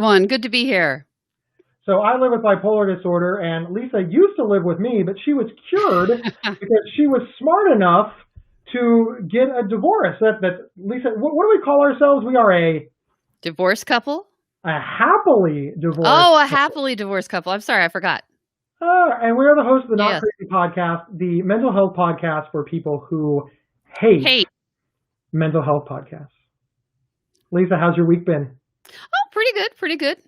One, good to be here. So I live with bipolar disorder, and Lisa used to live with me, but she was cured because she was smart enough to get a divorce. That Lisa, what do we call ourselves? We are Divorced couple? a happily divorced Oh, a couple. happily divorced couple. I'm sorry, I forgot. And we're the host of the Not Yes. Crazy podcast, the mental health podcast for people who hate Hey. mental health podcasts. Lisa, how's your week been? Oh, pretty good, pretty good.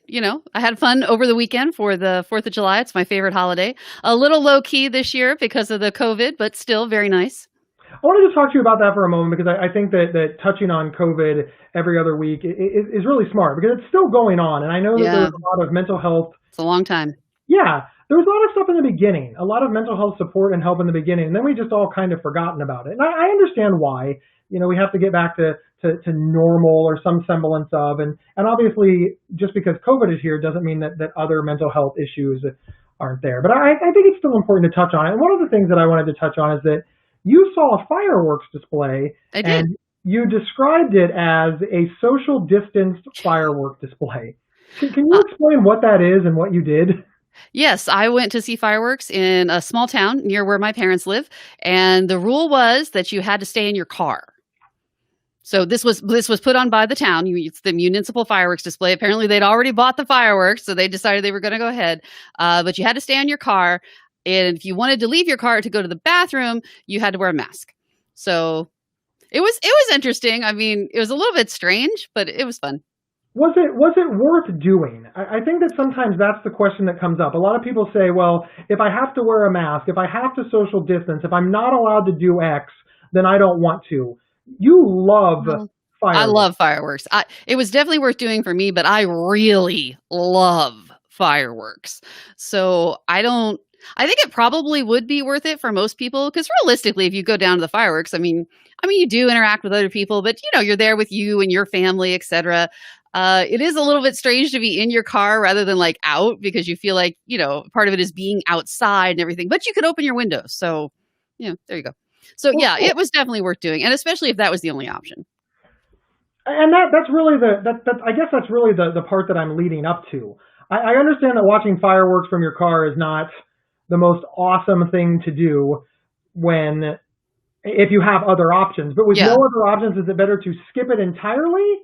I had fun over the weekend for the 4th of July. It's my favorite holiday. A little low key this year because of the COVID, but still very nice. I wanted to talk to you about that for a moment because I think that touching on COVID every other week is really smart because it's still going on. And I know that Yeah, there's a lot of mental health. it's a long time. Yeah, there was a lot of stuff in the beginning, a lot of mental health support and help in the beginning. And then we just all kind of forgotten about it. And I understand why. We have to get back to normal or some semblance of. And obviously, just because COVID is here doesn't mean that other mental health issues aren't there. But I think it's still important to touch on it. And one of the things that I wanted to touch on is that you saw a fireworks display I did. and you described it as a social distanced firework display. Can you Uh, explain what that is and what you did? yes, I went to see fireworks in a small town near where my parents live, and the rule was that you had to stay in your car. So this was put on by the town. It's the municipal fireworks display. Apparently, they'd already bought the fireworks, so they decided they were going to go ahead. But you had to stay in your car, and if you wanted to leave your car to go to the bathroom, you had to wear a mask. So it was interesting. I mean, it was a little bit strange, but it was fun. Was it worth doing? I think that sometimes that's the question that comes up. A lot of people say, well, if I have to wear a mask, if I have to social distance, if I'm not allowed to do X, then I don't want to. You love Well, I fireworks. love fireworks. It was definitely worth doing for me, but I really love fireworks. So I think it probably would be worth it for most people because realistically, if you go down to the fireworks, I mean, you do interact with other people, but you're there with you and your family, etc. It is a little bit strange to be in your car rather than like out because you feel like part of it is being outside and everything, but you could open your windows. So, there you go. So Well, yeah, cool. it was definitely worth doing, and especially if that was the only option. And that's really that I guess that's really the part that I'm leading up to. I understand that watching fireworks from your car is not the most awesome thing to do when if you have other options. But with no Yeah. other options, is it better to skip it entirely,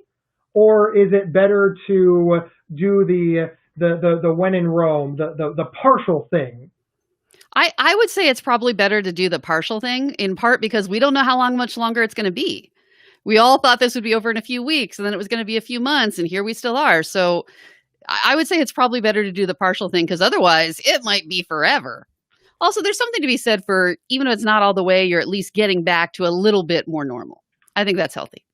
or is it better to do the when in Rome, the partial thing? I would say it's probably better to do the partial thing, in part because we don't know how much longer it's going to be. We all thought this would be over in a few weeks, and then it was going to be a few months, and here we still are. So I would say it's probably better to do the partial thing because otherwise it might be forever. Also, there's something to be said for even if it's not all the way, you're at least getting back to a little bit more normal. I think that's healthy.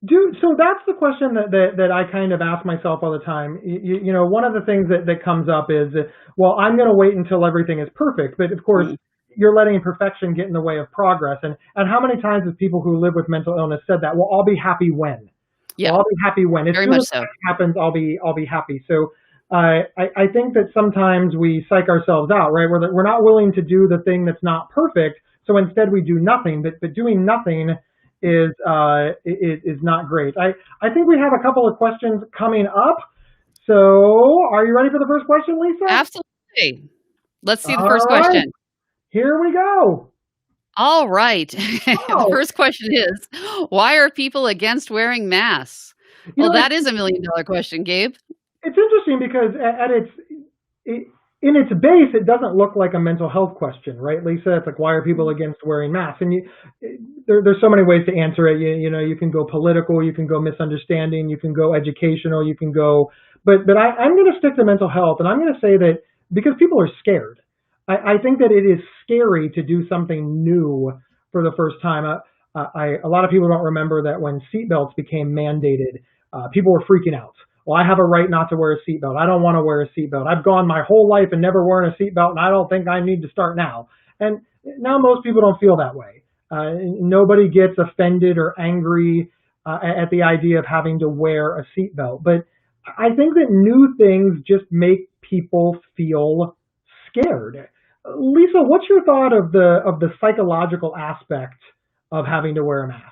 So that's the question that I kind of ask myself all the time. One of the things that comes up is, well, I'm going to wait until everything is perfect. But of course, Mm, you're letting perfection get in the way of progress. And how many times have people who live with mental illness said that? Well, I'll be happy when. yeah, Well, I'll be happy when. As very soon much as so. something happens, I'll be happy. So I think that sometimes we psych ourselves out, right? We're not willing to do the thing that's not perfect. So instead we do nothing. But doing nothing is not great. I think we have a couple of questions coming up. So are you ready for the first question, Lisa? Absolutely. Let's see the All first right, question. here we go. All right. The Oh, first question is, why are people against wearing masks? you Well, know, that is $1 million question, Gabe. it's interesting because it, in its base, it doesn't look like a mental health question, right, Lisa? It's like, why are people against wearing masks? And there's so many ways to answer it. You can go political, you can go misunderstanding, you can go educational, you can go, but I'm going to stick to mental health, and I'm going to say that because people are scared. I think that it is scary to do something new for the first time. A lot of people don't remember that when seatbelts became mandated, people were freaking out. Well, I have a right not to wear a seatbelt. I don't want to wear a seatbelt. I've gone my whole life and never worn a seatbelt, and I don't think I need to start now. And now most people don't feel that way. Nobody gets offended or angry at the idea of having to wear a seatbelt. But I think that new things just make people feel scared. Lisa, what's your thought of the psychological aspect of having to wear a mask?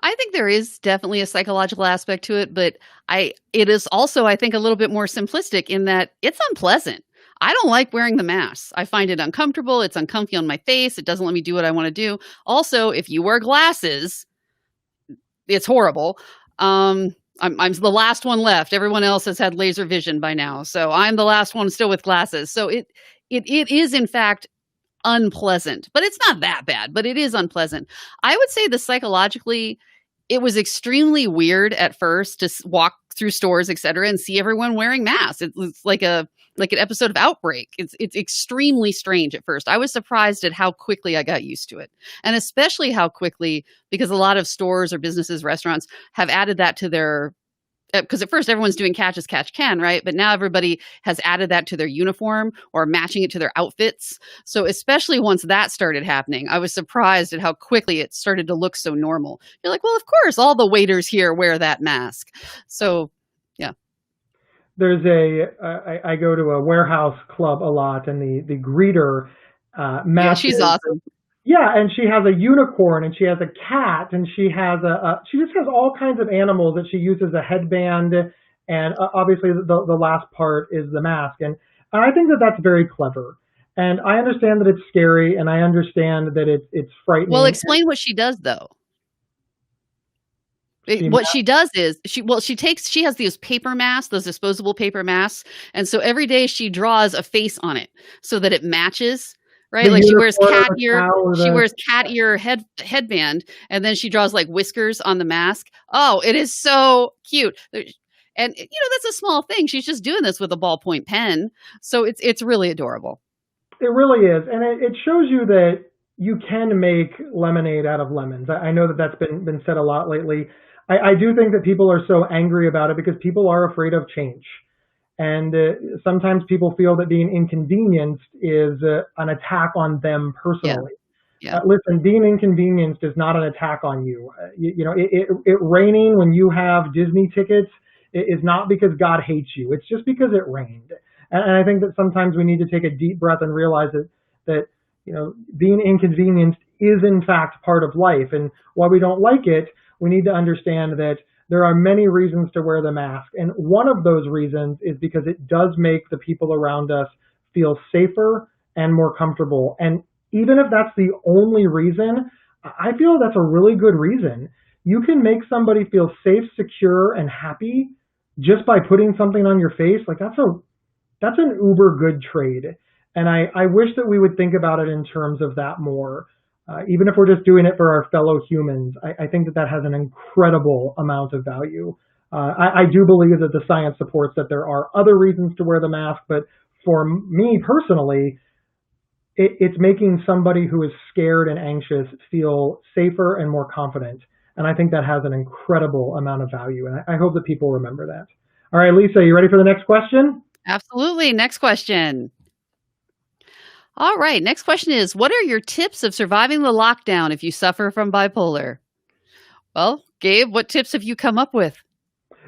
I think there is definitely a psychological aspect to it, but it is also, I think, a little bit more simplistic in that it's unpleasant. I don't like wearing the mask. I find it uncomfortable. It's uncomfy on my face. It doesn't let me do what I want to do. Also, if you wear glasses, it's horrible. I'm the last one left. Everyone else has had laser vision by now, so I'm the last one still with glasses. So it is in fact unpleasant, but it's not that bad, but it is unpleasant. I would say the psychologically, it was extremely weird at first to walk through stores, et cetera, and see everyone wearing masks. It's like an episode of Outbreak. It's extremely strange at first. I was surprised at how quickly I got used to it, and especially how quickly, because a lot of stores or businesses, restaurants have added that to their, because at first everyone's doing catch as catch can, right? But now everybody has added that to their uniform or matching it to their outfits. So especially once that started happening, I was surprised at how quickly it started to look so normal. You're like, well, of course, all the waiters here wear that mask. So, yeah. There's I go to a warehouse club a lot, and the greeter Yeah, matches. she's awesome. Yeah, and she has a unicorn, and she has a cat, and she has she just has all kinds of animals that she uses a headband, and obviously the last part is the mask, and I think that that's very clever, and I understand that it's scary, and I understand that it's frightening. Well, explain what she does though. What she does is she has these paper masks, those disposable paper masks, and so every day she draws a face on it so that it matches. Right, The like she wears unicorn or cat the ear. cow or She the wears cat ear headband, and then she draws like whiskers on the mask. Oh, it is so cute. And that's a small thing. She's just doing this with a ballpoint pen, so it's really adorable. It really is, and it shows you that you can make lemonade out of lemons. I know that that's been said a lot lately. I do think that people are so angry about it because people are afraid of change. And sometimes people feel that being inconvenienced is an attack on them Yeah, personally. yeah, Listen, being inconvenienced is not an attack on you. It raining when you have Disney tickets is not because God hates you. It's just because it rained. And I think that sometimes we need to take a deep breath and realize that being inconvenienced is in fact part of life. And while we don't like it, we need to understand that there are many reasons to wear the mask. And one of those reasons is because it does make the people around us feel safer and more comfortable. And even if that's the only reason, I feel that's a really good reason. You can make somebody feel safe, secure, and happy just by putting something on your face. Like that's an uber good trade. And I wish that we would think about it in terms of that more. Even if we're just doing it for our fellow humans, I think that has an incredible amount of value. I do believe that the science supports that there are other reasons to wear the mask, but for me personally, it's making somebody who is scared and anxious feel safer and more confident. And I think that has an incredible amount of value. And I hope that people remember that. All right, Lisa, you ready for the next question? absolutely. Next question. All right. Next question is, what are your tips of surviving the lockdown if you suffer from bipolar? Well, Gabe, what tips have you come up with?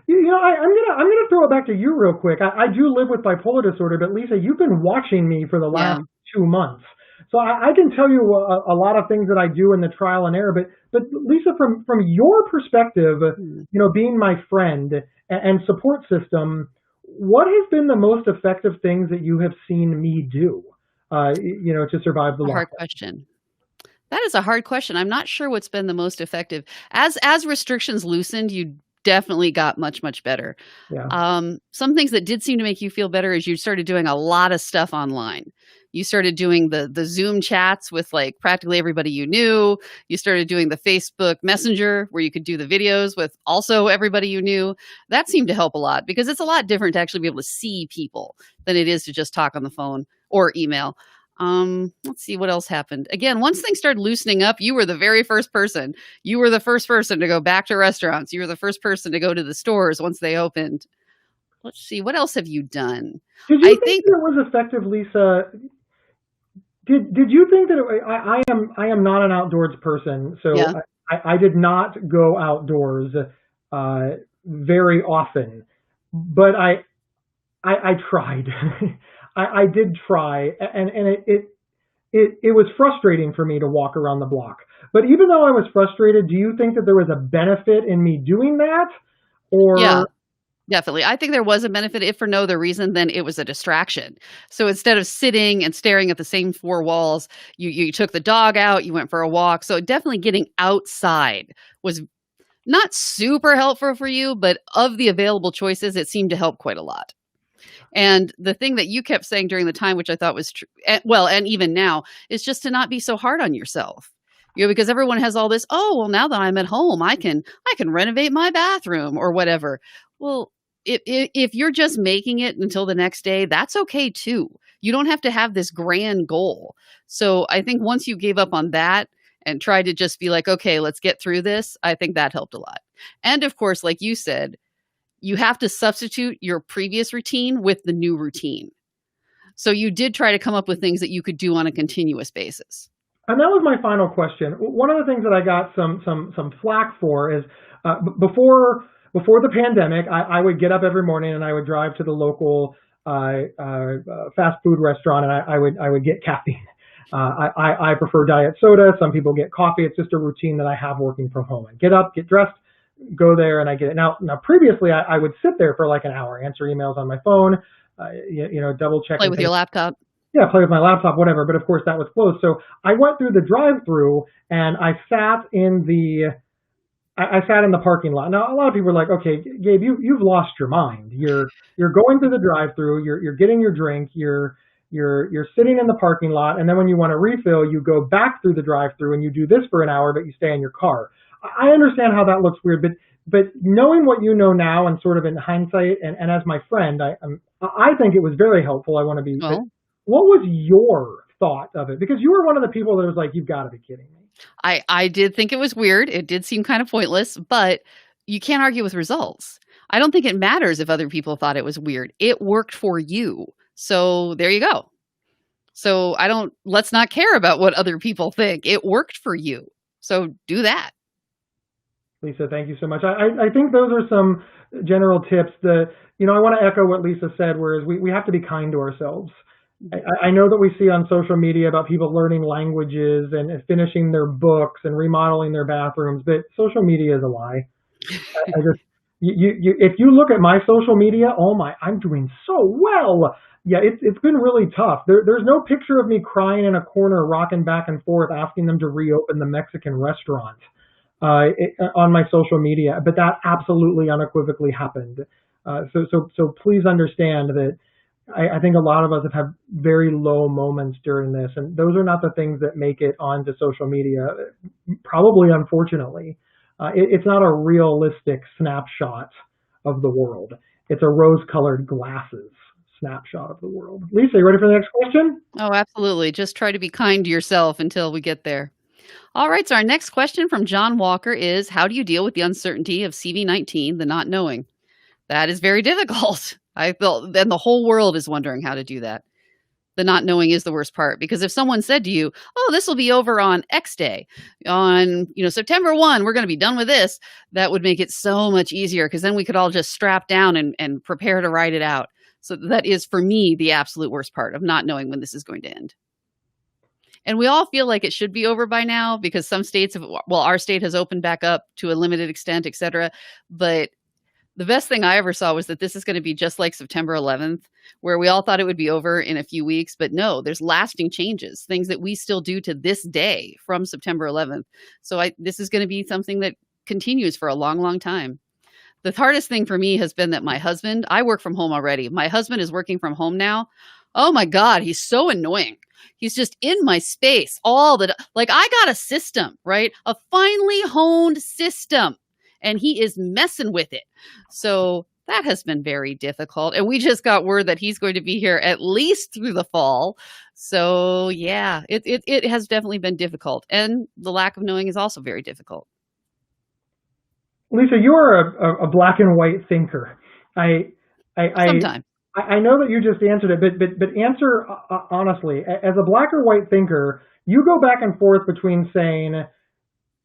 I'm gonna throw it back to you real quick. I do live with bipolar disorder, but Lisa, you've been watching me for the Yeah. last 2 months, so I can tell you a lot of things that I do in the trial and error. But Lisa, from your perspective, Hmm. being my friend and support system, what has been the most effective things that you have seen me do, to survive the A hard lockdown? question. That is a hard question. I'm not sure what's been the most effective. As restrictions loosened, you definitely got much, much better. Yeah. Some things that did seem to make you feel better is you started doing a lot of stuff online. You started doing the Zoom chats with like practically everybody you knew. You started doing the Facebook Messenger where you could do the videos with also everybody you knew. That seemed to help a lot because it's a lot different to actually be able to see people than it is to just talk on the phone or email. Let's see what else happened. Again, once things started loosening up, you were the very first person. You were the first person to go back to restaurants. You were the first person to go to the stores once they opened. Let's see, what else have you done? Did I you think think, that it was effective, Lisa? Did you think that I am not an outdoors person, so yeah, I did not go outdoors very often, but I tried. I did try, and it was frustrating for me to walk around the block. But even though I was frustrated, do you think that there was a benefit in me doing that? Yeah, Or, definitely. I think there was a benefit, if for no other reason than it was a distraction. So instead of sitting and staring at the same four walls, you took the dog out, you went for a walk. So definitely getting outside was not super helpful for you, but of the available choices, it seemed to help quite a lot. And the thing that you kept saying during the time, which I thought was true, well, and even now, is just to not be so hard on yourself. Because everyone has all this, oh, well, now that I'm at home, I can renovate my bathroom or whatever. Well, if you're just making it until the next day, that's okay too. You don't have to have this grand goal. So I think once you gave up on that and tried to just be like, okay, let's get through this, I think that helped a lot. And of course, like you said, you have to substitute your previous routine with the new routine. So you did try to come up with things that you could do on a continuous basis. and that was my final question. One of the things that I got some flack for is before the pandemic, I would get up every morning and I would drive to the local fast food restaurant, and I would get caffeine. I prefer diet soda. Some people get coffee. It's just a routine that I have working from home. I get up, get dressed, go there, and I get it. Now previously, I would sit there for like an hour, answer emails on my phone, double check. Play with your laptop. Yeah, play with my laptop, whatever. But of course, that was closed. So I went through the drive-through and I sat in the parking lot. Now a lot of people are like, okay, Gabe, you've lost your mind. You're going through the drive-through. You're getting your drink. You're sitting in the parking lot, and then when you want to refill, you go back through the drive-through and you do this for an hour, but you stay in your car. I understand how that looks weird, but knowing what you know now and sort of in hindsight, and as my friend, I think it was very helpful. I want to be. Well, What was your thought of it? Because you were one of the people that was like, "You've got to be kidding me." I did think it was weird. It did seem kind of pointless, but you can't argue with results. I don't think it matters if other people thought it was weird. It worked for you. So there you go. So let's not care about what other people think. It worked for you. So do that. Lisa, thank you so much. I think those are some general tips that, I want to echo what Lisa said, whereas we have to be kind to ourselves. I know that we see on social media about people learning languages and finishing their books and remodeling their bathrooms, but social media is a lie. I just, if you look at my social media, oh my, I'm doing so well. Yeah, it's been really tough. There's no picture of me crying in a corner, rocking back and forth, asking them to reopen the Mexican restaurant on my social media, but that absolutely unequivocally happened. So please understand that I think a lot of us have had very low moments during this, and those are not the things that make it onto social media, probably unfortunately. It's not a realistic snapshot of the world. It's a rose-colored glasses snapshot of the world. Lisa, you ready for the next question? Oh, absolutely. Just try to be kind to yourself until we get there. All right. So our next question from John Walker is, how do you deal with the uncertainty of CV-19, the not knowing? That is very difficult. I felt then the whole world is wondering how to do that. The not knowing is the worst part, because if someone said to you, oh, this will be over on X day, on September 1, we're going to be done with this, that would make it so much easier, because then we could all just strap down and prepare to ride it out. So that is, for me, the absolute worst part of not knowing when this is going to end. And we all feel like it should be over by now, because some states our state has opened back up to a limited extent, et cetera. But the best thing I ever saw was that this is going to be just like September 11th, where we all thought it would be over in a few weeks. But no, there's lasting changes, things that we still do to this day from September 11th. So this is going to be something that continues for a long, long time. The hardest thing for me has been that I work from home already. My husband is working from home now. Oh my God, he's so annoying. He's just in my space I got a system, right? A finely honed system. And he is messing with it. So that has been very difficult. And we just got word that he's going to be here at least through the fall. So yeah, it has definitely been difficult. And the lack of knowing is also very difficult. Lisa, you are a black and white thinker. Sometimes. I know that you just answered it, but answer honestly. As a black or white thinker, you go back and forth between saying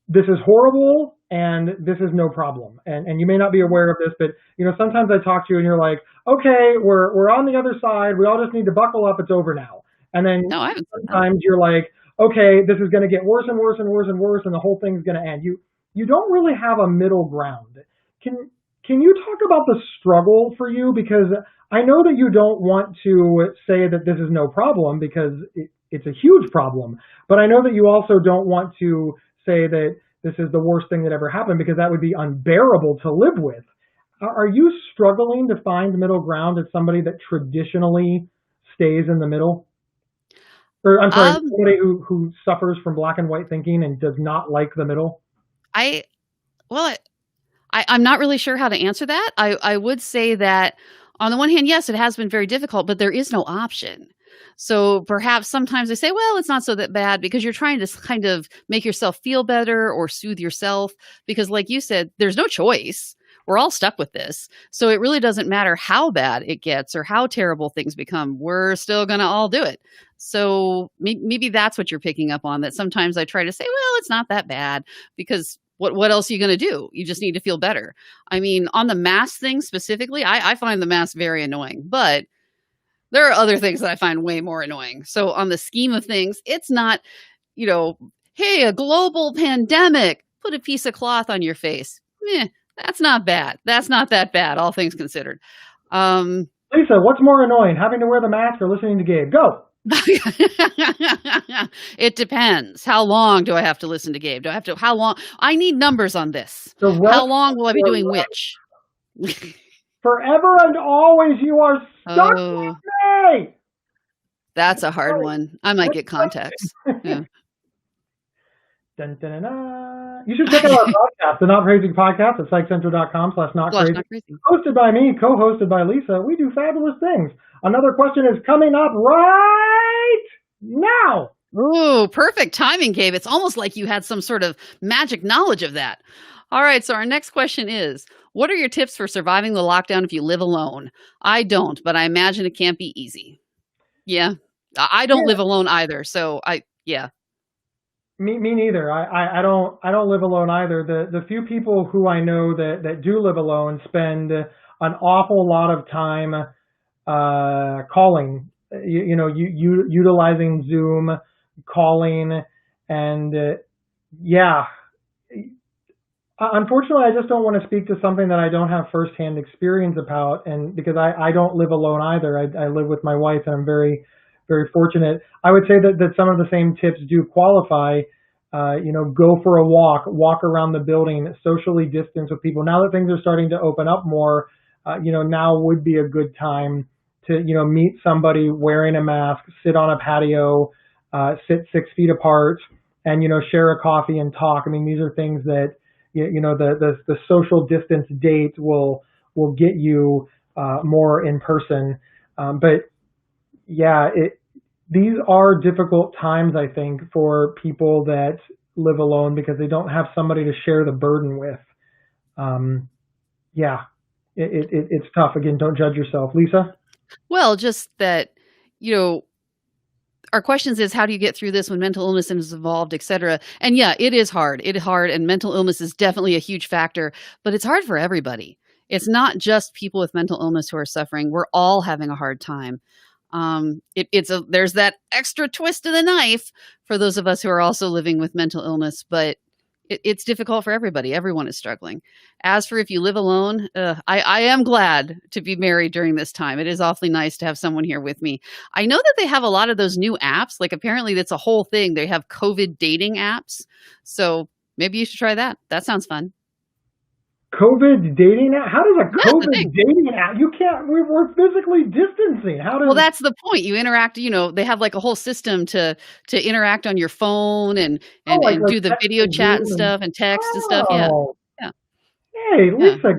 this is horrible and this is no problem. And you may not be aware of this, but sometimes I talk to you and you're like, okay, we're on the other side. We all just need to buckle up. It's over now. And then No, I haven't said that. sometimes you're like, okay, this is going to get worse and worse and worse and worse, and the whole thing's going to end. You don't really have a middle ground. Can you talk about the struggle for you? Because I know that you don't want to say that this is no problem because it's a huge problem. But I know that you also don't want to say that this is the worst thing that ever happened because that would be unbearable to live with. Are you struggling to find middle ground as somebody that traditionally stays in the middle? Or I'm sorry, Um, somebody who suffers from black and white thinking and does not like the middle? I well, I'm not really sure how to answer that. I would say that on the one hand, yes, it has been very difficult, but there is no option. So perhaps sometimes they say, well, it's not so that bad because you're trying to kind of make yourself feel better or soothe yourself. Because, like you said, there's no choice. We're all stuck with this. So it really doesn't matter how bad it gets or how terrible things become. We're still going to all do it. So maybe that's what you're picking up on, that sometimes I try to say, well, it's not that bad because what else are you going to do? You just need to feel better. I mean, on the mask thing specifically, I find the mask very annoying, but there are other things that I find way more annoying. So on the scheme of things, it's not, you know, hey, a global pandemic, put a piece of cloth on your face. That's not bad. That's not that bad, all things considered. Um, Lisa, what's more annoying, having to wear the mask or listening to Gabe? Go. it depends. How long do I have to listen to Gabe? Do I have to, how long? I need numbers on this. The How rest long will I be of doing your life, which? forever and always, you are stuck Oh, with me. that's a hard Right. one. I might get contacts. Yeah. Dun, dun, dun, dun. You should check out our podcast, the Not Crazy Podcast at psychcentral.com/not Gosh, crazy. not crazy. Hosted by me, co-hosted by Lisa. We do fabulous things. Another question is coming up right now. Ooh, perfect timing, Gabe. It's almost like you had some sort of magic knowledge of that. All right, so our next question is, what are your tips for surviving the lockdown if you live alone? I don't, but I imagine it can't be easy. Yeah. I don't Yeah, live alone either, so yeah. me neither. I don't live alone either. The few people who I know that do live alone spend an awful lot of time calling. Utilizing Zoom, calling, and yeah. Unfortunately, I just don't want to speak to something that I don't have firsthand experience about, and because I don't live alone either. I live with my wife, and I'm very, very fortunate. I would say that some of the same tips do qualify. Go for a walk around the building, socially distance with people. Now that things are starting to open up more, now would be a good time to, meet somebody wearing a mask, sit on a patio, sit 6 feet apart, and, share a coffee and talk. I mean, these are things that, the social distance date will get you more in person. But yeah, these are difficult times, I think, for people that live alone because they don't have somebody to share the burden with. Yeah, it's tough. Again, don't judge yourself. Lisa? Well, just that, you know, our questions is how do you get through this when mental illness is involved, et cetera. And yeah, it is hard. It is hard. And mental illness is definitely a huge factor, but it's hard for everybody. It's not just people with mental illness who are suffering. We're all having a hard time. There's that extra twist of the knife for those of us who are also living with mental illness, but it's difficult for everybody. Everyone is struggling. As for if you live alone, I am glad to be married during this time. It is awfully nice to have someone here with me. I know that they have a lot of those new apps. Like apparently that's a whole thing. They have COVID dating apps. So maybe you should try that. That sounds fun. COVID dating app? How does a That's the COVID thing. dating app? You can't. We're physically distancing. How Well, does? that's the point. You interact, they have like a whole system to interact on your phone and Oh, like do the text video and chat and Zoom and stuff and text and stuff. Yeah. oh, Yeah. hey, Yeah. Lisa,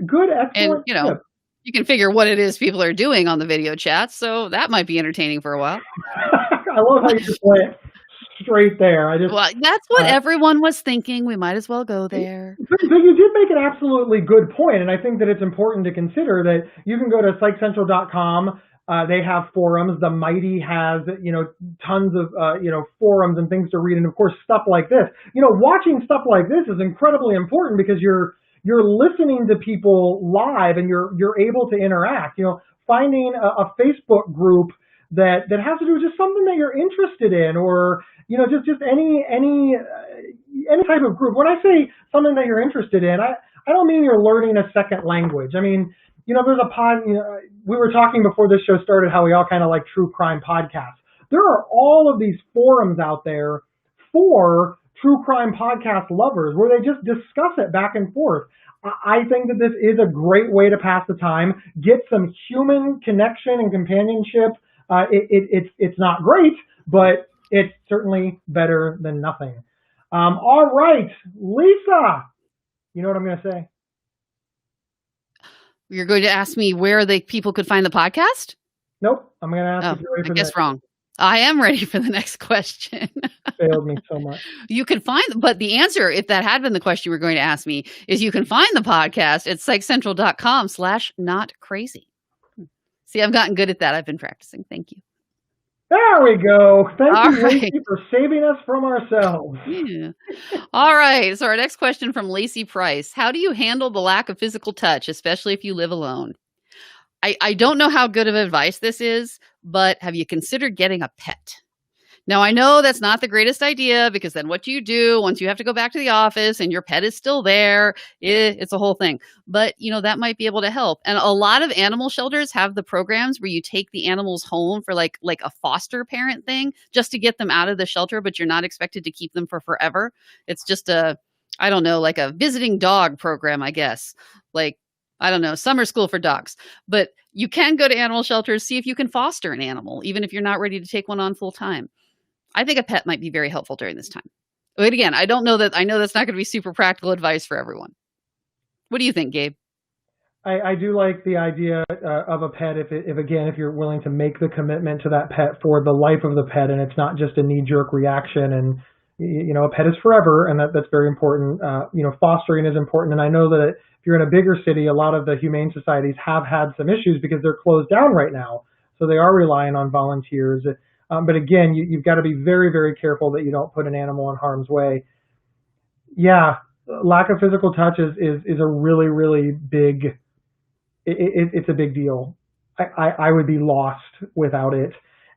good, And, excellent tip. you can figure what it is people are doing on the video chat, so that might be entertaining for a while. I love how you just went straight there. Well, that's what Uh, everyone was thinking. We might as well go there. but you did make an absolutely good point, and I think that it's important to consider that you can go to psychcentral.com. They have forums. The Mighty has, tons of, forums and things to read. And of course, stuff like this, watching stuff like this is incredibly important because you're listening to people live and you're able to interact, finding a Facebook group that has to do with just something that you're interested in, or just any type of group. When I say something that you're interested in, I don't mean you're learning a second language. I mean, there's a we were talking before this show started how we all kind of like true crime podcasts. There are all of these forums out there for true crime podcast lovers where they just discuss it back and forth. I think that this is a great way to pass the time, get some human connection and companionship. It's not great, but it's certainly better than nothing. All right, Lisa, you know what I'm going to say? You're going to ask me where people could find the podcast? Nope. I'm going to ask if you're ready for I guess wrong. I am ready for the next question. Failed me so much. You can but the answer, if that had been the question you were going to ask me, is you can find the podcast at psychcentral.com/notcrazy. See, I've gotten good at that. I've been practicing. Thank you. There we go. Thank you, right. Lacey, for saving us from ourselves. Yeah. All right. So our next question from Lacey Price. How do you handle the lack of physical touch, especially if you live alone? I don't know how good of advice this is, but have you considered getting a pet? Now, I know that's not the greatest idea, because then what do you do once you have to go back to the office and your pet is still there? It's a whole thing. But, that might be able to help. And a lot of animal shelters have the programs where you take the animals home for like a foster parent thing, just to get them out of the shelter, but you're not expected to keep them for forever. It's just like a visiting dog program, I guess. Like, I don't know, summer school for dogs. But you can go to animal shelters, see if you can foster an animal, even if you're not ready to take one on full time. I think a pet might be very helpful during this time. But again, I know that's not going to be super practical advice for everyone. What do you think, Gabe? I do like the idea of a pet if you're willing to make the commitment to that pet for the life of the pet, and it's not just a knee-jerk reaction. And a pet is forever, and that's very important. Fostering is important, and I know that if you're in a bigger city, a lot of the humane societies have had some issues because they're closed down right now, so they are relying on volunteers. But again, you've got to be very, very careful that you don't put an animal in harm's way. Yeah, lack of physical touch is a really, really big. It's a big deal. I would be lost without it,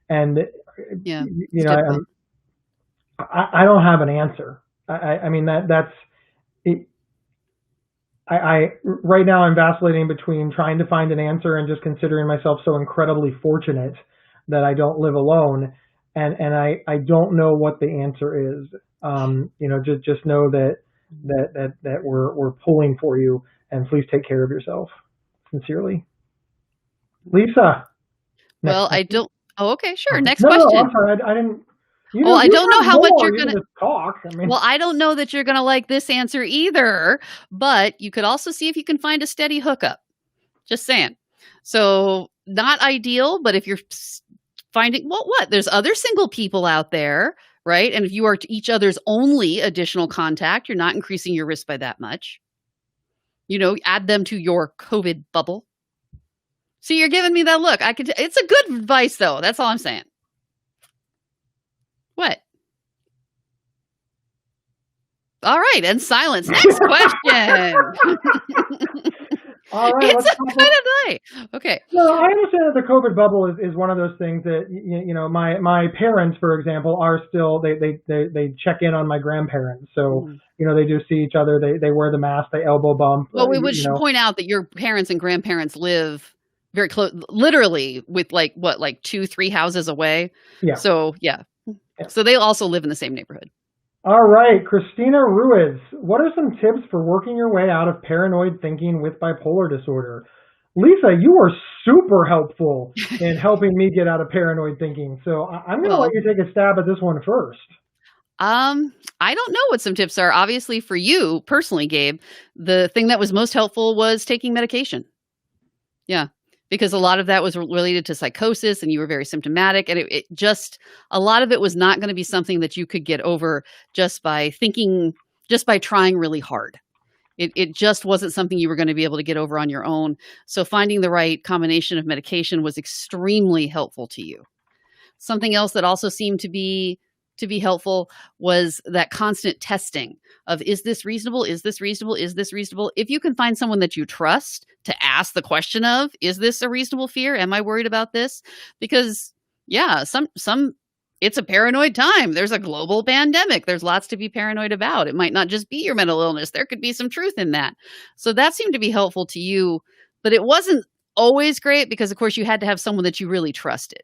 and yeah, I don't have an answer. I mean that's it. Right now I'm vacillating between trying to find an answer and just considering myself so incredibly fortunate that I don't live alone, and I don't know what the answer is. Just know that we're pulling for you, and please take care of yourself. Sincerely, Lisa. Well, I don't. Oh, okay, sure. Next question. No, I'm sorry. I didn't. I don't know how much you're going to talk. Well, I don't know that you're going to like this answer either, but you could also see if you can find a steady hookup. Just saying. So not ideal, but if you're finding, there's other single people out there, right? And if you are each other's only additional contact, you're not increasing your risk by that much. Add them to your COVID bubble. So you're giving me that look. It's a good advice though. That's all I'm saying. What? All right, and silence. Next question. All right, it's a kind of night. Okay. No, I understand that the COVID bubble is one of those things that my parents, for example, are still they check in on my grandparents, so they do see each other. They wear the mask, they elbow bump. Well, we should point out that your parents and grandparents live very close, literally with 2-3 houses away. Yeah. So yeah. So they also live in the same neighborhood. All right, Christina Ruiz, what are some tips for working your way out of paranoid thinking with bipolar disorder? Lisa, you are super helpful in helping me get out of paranoid thinking. So I'm going to let you take a stab at this one first. I don't know what some tips are. Obviously, for you personally, Gabe, the thing that was most helpful was taking medication. Yeah. Because a lot of that was related to psychosis and you were very symptomatic. And it just, a lot of it was not going to be something that you could get over just by trying really hard. It just wasn't something you were going to be able to get over on your own. So finding the right combination of medication was extremely helpful to you. Something else that also seemed to be helpful was that constant testing of, is this reasonable? Is this reasonable? Is this reasonable? If you can find someone that you trust to ask the question of, is this a reasonable fear? Am I worried about this? Because Yeah, some it's a paranoid time. There's a global pandemic. There's lots to be paranoid about. It might not just be your mental illness. There could be some truth in that. So that seemed to be helpful to you, but it wasn't always great because of course you had to have someone that you really trusted.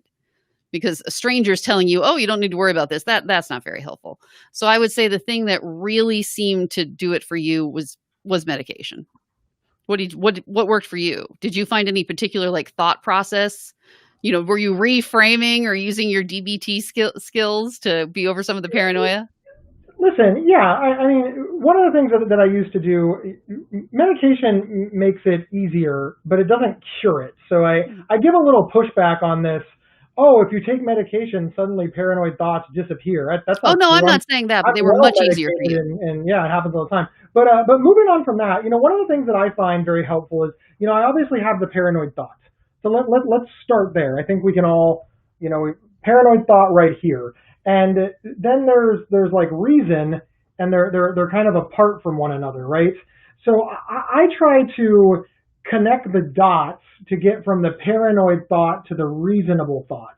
Because a stranger's telling you, "Oh, you don't need to worry about this." That's not very helpful. So I would say the thing that really seemed to do it for you was medication. What worked for you? Did you find any particular like thought process? Were you reframing or using your DBT skills to be over some of the paranoia? Listen, yeah, I mean, one of the things that I used to do, medication makes it easier, but it doesn't cure it. So I give a little pushback on this. Oh, if you take medication, suddenly paranoid thoughts disappear. That's Oh not no, I'm true. not saying that, but I'm they were well much easier for you. medicated, and yeah, it happens all the time. But moving on from that, one of the things that I find very helpful is, I obviously have the paranoid thoughts. So let's start there. I think we can all, paranoid thought right here. And then there's like reason, and they're kind of apart from one another, right? So I try to connect the dots to get from the paranoid thought to the reasonable thought.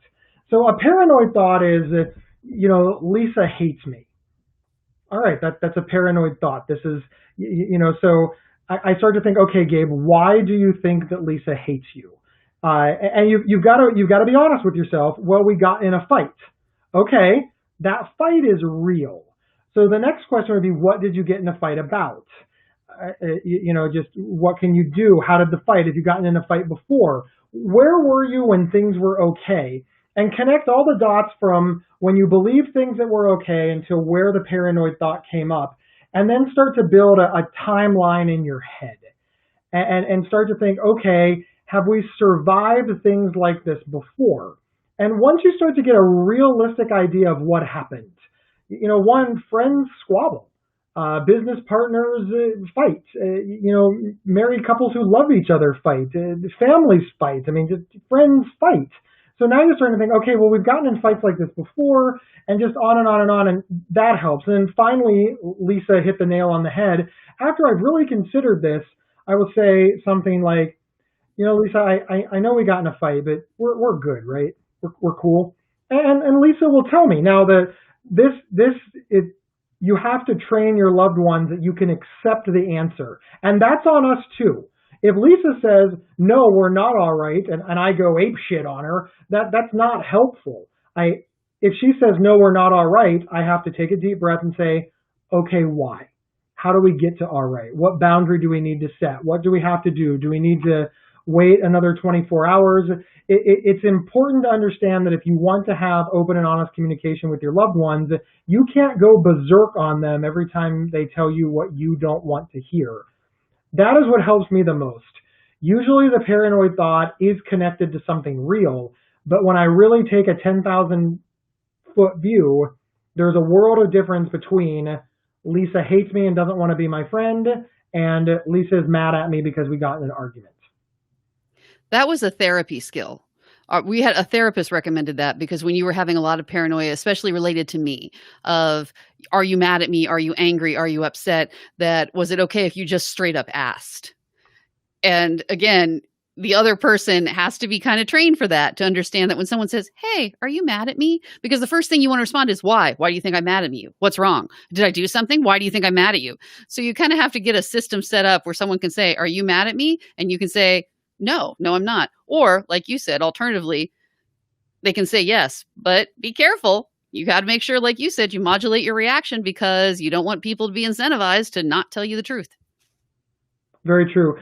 So a paranoid thought is, Lisa hates me. All right, that's a paranoid thought. This is, so I start to think, okay, Gabe, why do you think that Lisa hates you? And you've got to be honest with yourself. Well, we got in a fight. Okay, that fight is real. So the next question would be, what did you get in a fight about? Just what can you do? How did the fight? Have you gotten in a fight before? Where were you when things were okay? And connect all the dots from when you believed things that were okay until where the paranoid thought came up. And then start to build a timeline in your head. And start to think, okay, have we survived things like this before? And once you start to get a realistic idea of what happened, one, friends squabble, business partners fight, married couples who love each other fight, families fight. I mean, just friends fight. So now you're starting to think, okay, well, we've gotten in fights like this before, and just on and on and on, and that helps. And then finally, Lisa hit the nail on the head. After I've really considered this, I will say something like, Lisa, I know we got in a fight, but we're good, right? We're cool. And Lisa will tell me now that you have to train your loved ones that you can accept the answer. And that's on us too. If Lisa says, no, we're not all right, and I go ape shit on her, that's not helpful. If she says, no, we're not all right, I have to take a deep breath and say, okay, why? How do we get to all right? What boundary do we need to set? What do we have to do? Do we need to wait another 24 hours? It's important to understand that if you want to have open and honest communication with your loved ones, you can't go berserk on them every time they tell you what you don't want to hear. That is what helps me the most. Usually the paranoid thought is connected to something real, but when I really take a 10,000 foot view, there's a world of difference between Lisa hates me and doesn't want to be my friend, and Lisa is mad at me because we got in an argument. That was a therapy skill. We had a therapist recommended that because when you were having a lot of paranoia, especially related to me, of are you mad at me? Are you angry? Are you upset? That was it okay if you just straight up asked? And again, the other person has to be kind of trained for that, to understand that when someone says, hey, are you mad at me? Because the first thing you want to respond is why? Why do you think I'm mad at you? What's wrong? Did I do something? Why do you think I'm mad at you? So you kind of have to get a system set up where someone can say, are you mad at me? And you can say, no, I'm not. Or like you said, alternatively, they can say yes, but be careful. You got to make sure, like you said, you modulate your reaction because you don't want people to be incentivized to not tell you the truth. Very true.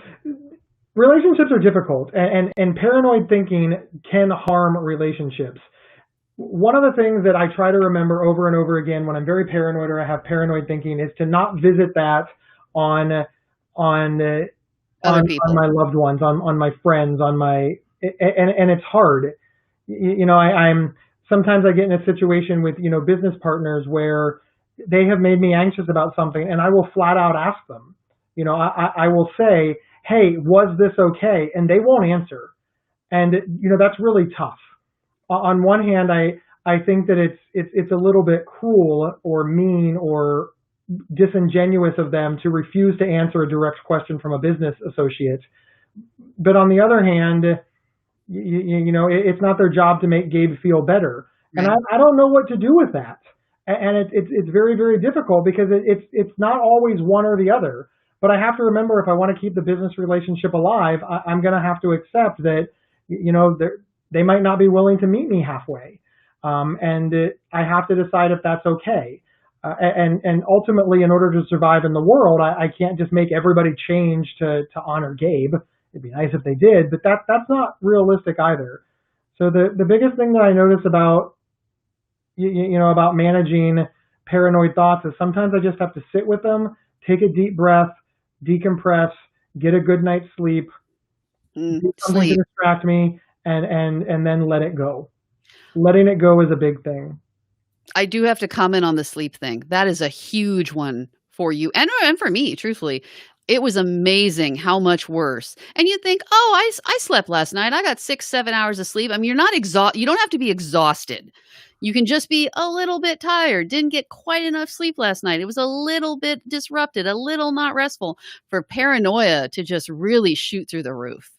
Relationships are difficult, and paranoid thinking can harm relationships. One of the things that I try to remember over and over again when I'm very paranoid or I have paranoid thinking is to not visit that on my loved ones, on my friends, and it's hard. I'm sometimes I get in a situation with, business partners where they have made me anxious about something, and I will flat out ask them. I will say, hey, was this okay? And they won't answer. And, that's really tough. On one hand, I think that it's a little bit cruel or mean or disingenuous of them to refuse to answer a direct question from a business associate. But on the other hand, It's not their job to make Gabe feel better. And Right. I don't know what to do with that. And it's very, very difficult because it's not always one or the other. But I have to remember, if I want to keep the business relationship alive, I'm going to have to accept that, they might not be willing to meet me halfway. I have to decide if that's okay. And ultimately, in order to survive in the world, I can't just make everybody change to honor Gabe. It'd be nice if they did, but that's not realistic either. So the biggest thing that I notice about about managing paranoid thoughts is sometimes I just have to sit with them, take a deep breath, decompress, get a good night's sleep, do something to Sleep. distract me, and then let it go. Letting it go is a big thing. I do have to comment on the sleep thing. That is a huge one for you and for me, truthfully. It was amazing how much worse. And you think, oh, I slept last night. I got 6, 7 hours of sleep. I mean, you're not exhausted. You don't have to be exhausted. You can just be a little bit tired. Didn't get quite enough sleep last night. It was a little bit disrupted, a little not restful. For paranoia to just really shoot through the roof.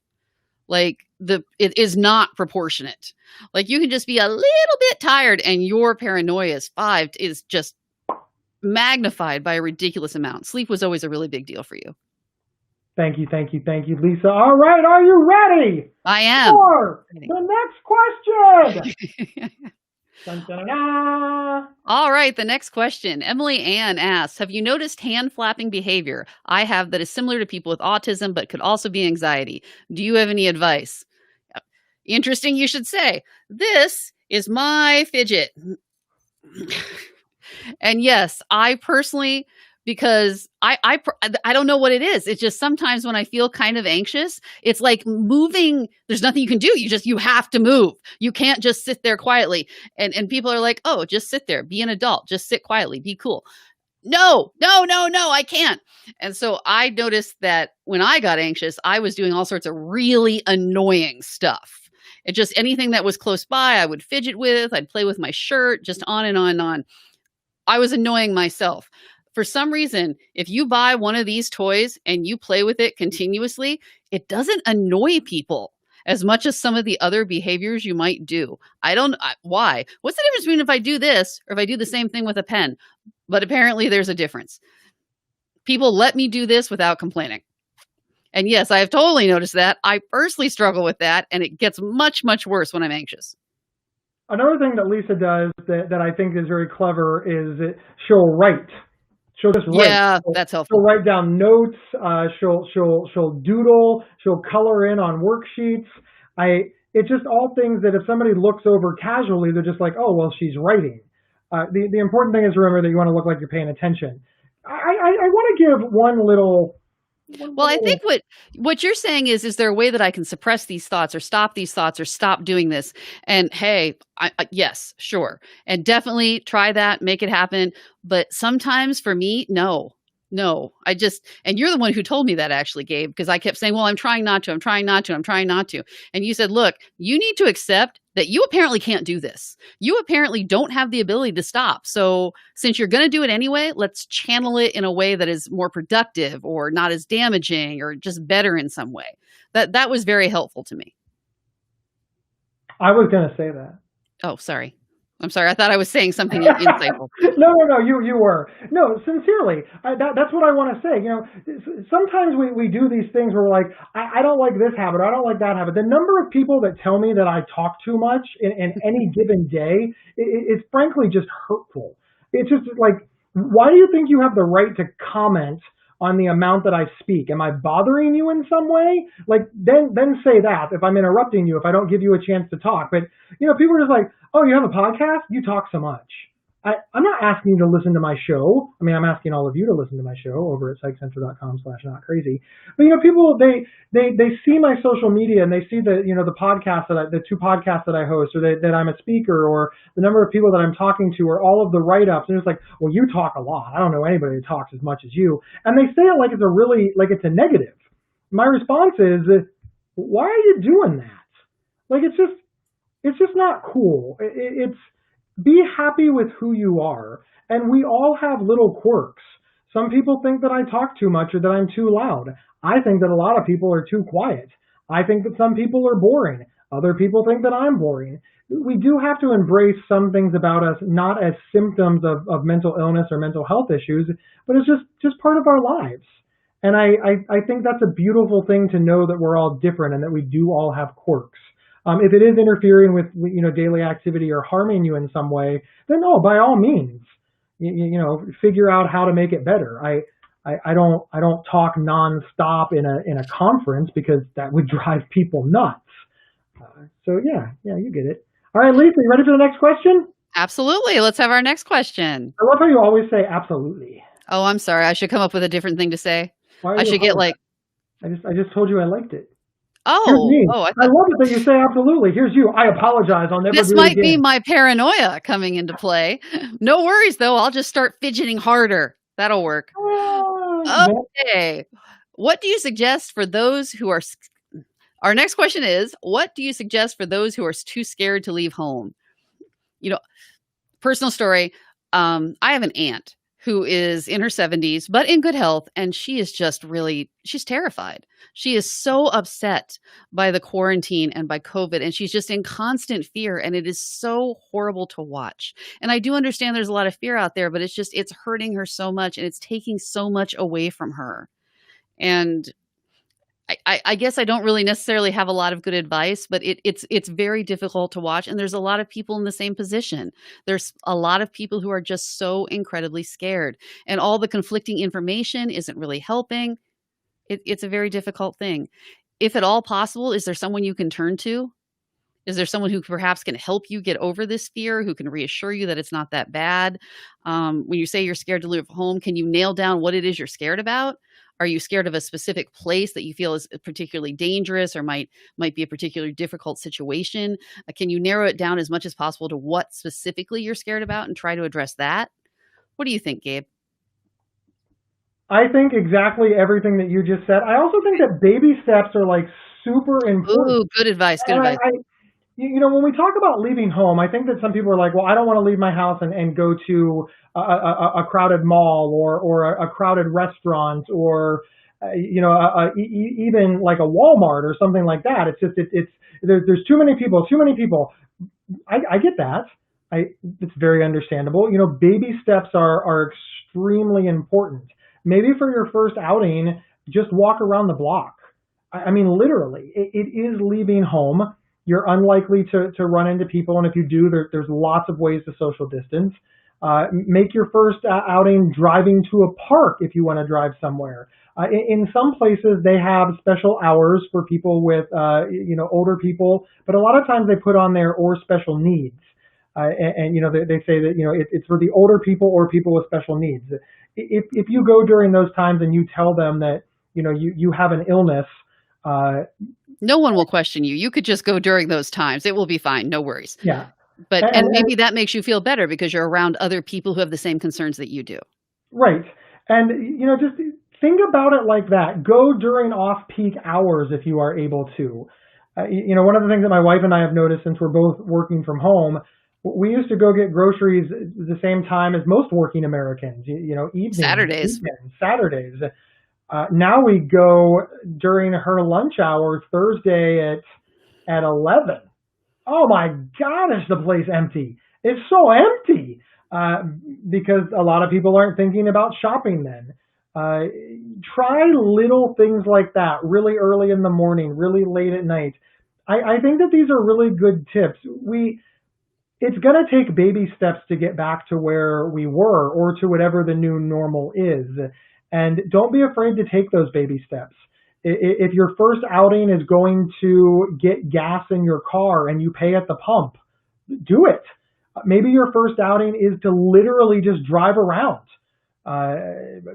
Like it is not proportionate. Like you can just be a little bit tired and your paranoia is just magnified by a ridiculous amount. Sleep was always a really big deal for you. Thank you, thank you, thank you, Lisa. All right, are you ready I am. for the next question? Dun, dun, dun, dun. All right, the next question. Emily Ann asks, have you noticed hand flapping behavior I have that is similar to people with autism but could also be anxiety? Do you have any advice? Interesting you should say. This is my fidget. And yes, I personally, because I don't know what it is. It's just sometimes when I feel kind of anxious, it's like moving. There's nothing you can do. You have to move. You can't just sit there quietly. And people are like, oh, just sit there. Be an adult. Just sit quietly. Be cool. No, I can't. And so I noticed that when I got anxious, I was doing all sorts of really annoying stuff. It just anything that was close by, I would fidget with. I'd play with my shirt, just on and on and on. I was annoying myself. For some reason, if you buy one of these toys and you play with it continuously, it doesn't annoy people as much as some of the other behaviors you might do. Why? What's the difference between if I do this or if I do the same thing with a pen? But apparently there's a difference. People let me do this without complaining. And yes, I have totally noticed that. I personally struggle with that, and it gets much, much worse when I'm anxious. Another thing that Lisa does that I think is very clever is that she'll write. She'll just write. Yeah, that's helpful. She'll write down notes. She'll doodle. She'll color in on worksheets. It's just all things that if somebody looks over casually, they're just like, oh, well, she's writing. The important thing is to remember that you want to look like you're paying attention. I want to give one little. Well, I think what you're saying is there a way that I can suppress these thoughts or stop these thoughts or stop doing this? And hey, yes, sure. And definitely try that, make it happen. But sometimes for me, no, and you're the one who told me that actually, Gabe, because I kept saying, well, I'm trying not to. And you said, look, you need to accept that you apparently can't do this. You apparently don't have the ability to stop. So since you're going to do it anyway, let's channel it in a way that is more productive or not as damaging or just better in some way. That was very helpful to me. I was going to say that. Oh, sorry. I'm sorry. I thought I was saying something insightful. No, you were. No, sincerely. That's what I want to say. Sometimes we do these things where we're like, I don't like this habit, or I don't like that habit. The number of people that tell me that I talk too much in any given day is frankly just hurtful. It's just like, why do you think you have the right to comment on the amount that I speak? Am I bothering you in some way? Like, then say that if I'm interrupting you, if I don't give you a chance to talk. But, people are just like, oh, you have a podcast? You talk so much. I'm not asking you to listen to my show. I mean, I'm asking all of you to listen to my show over at psychcentral.com/notcrazy. But, people, they see my social media and they see the podcast the 2 podcasts that I host, or that I'm a speaker, or the number of people that I'm talking to, or all of the write-ups. And it's like, well, you talk a lot. I don't know anybody that talks as much as you. And they say it like it's a negative. My response is, why are you doing that? Like, it's just not cool. Be happy with who you are. And we all have little quirks. Some people think that I talk too much or that I'm too loud. I think that a lot of people are too quiet. I think that some people are boring. Other people think that I'm boring. We do have to embrace some things about us, not as symptoms of mental illness or mental health issues, but it's just part of our lives. And I think that's a beautiful thing to know that we're all different and that we do all have quirks. If it is interfering with daily activity or harming you in some way, then no, by all means, figure out how to make it better. I don't talk nonstop in a conference because that would drive people nuts. So yeah, you get it. All right, Lisa, you ready for the next question? Absolutely. Let's have our next question. I love how you always say absolutely. Oh, I'm sorry. I should come up with a different thing to say. Why are I you should get apologizing? I just told you I liked it. Here's me. I I thought love it that you say absolutely. Here's you. I apologize. I'll never this do it might be again. my paranoia coming into play. No worries though. I'll just start fidgeting harder. That'll work. Yeah. Okay. What do you suggest for those who are Our next question is, what do you suggest for those who are too scared to leave home? Personal story. I have an aunt who is in her 70s, but in good health. And she is she's terrified. She is so upset by the quarantine and by COVID. And she's just in constant fear. And it is so horrible to watch. And I do understand there's a lot of fear out there, but it's hurting her so much and it's taking so much away from her. And I guess I don't really necessarily have a lot of good advice, but it's very difficult to watch. And there's a lot of people in the same position. There's a lot of people who are just so incredibly scared, and all the conflicting information isn't really helping. It's a very difficult thing. If at all possible, is there someone you can turn to? Is there someone who perhaps can help you get over this fear, who can reassure you that it's not that bad? When you say you're scared to leave home, can you nail down what it is you're scared about? Are you scared of a specific place that you feel is particularly dangerous or might be a particularly difficult situation? Can you narrow it down as much as possible to what specifically you're scared about and try to address that? What do you think, Gabe? I think exactly everything that you just said. I also think that baby steps are like super important. Ooh, good advice. Good And advice. when we talk about leaving home, I think that some people are like, well, I don't want to leave my house and go to a crowded mall or a crowded restaurant or, even like a Walmart or something like that. It's just, there's too many people. I get that. It's very understandable. Baby steps are extremely important. Maybe for your first outing, just walk around the block. I mean, literally, it is leaving home. You're unlikely to run into people, and if you do, there's lots of ways to social distance. Make your first outing driving to a park if you want to drive somewhere. In some places, they have special hours for people with, older people, but a lot of times they put on there or special needs. They say that, it's for the older people or people with special needs. If you go during those times and you tell them that, you have an illness, no one will question you. You could just go during those times. It will be fine. No worries. yeah. But and maybe that makes you feel better because you're around other people who have the same concerns that you do. Right. And, just think about it like that. Go during off-peak hours if you are able to. One of the things that my wife and I have noticed since we're both working from home, we used to go get groceries the same time as most working Americans, evenings, Saturdays. weekends, Saturdays. Now we go during her lunch hour Thursday at 11. Oh my God, is the place empty? It's so empty because a lot of people aren't thinking about shopping then. Try little things like that really early in the morning, really late at night. I think that these are really good tips. It's going to take baby steps to get back to where we were or to whatever the new normal is. And don't be afraid to take those baby steps. If your first outing is going to get gas in your car and you pay at the pump, do it. Maybe your first outing is to literally just drive around,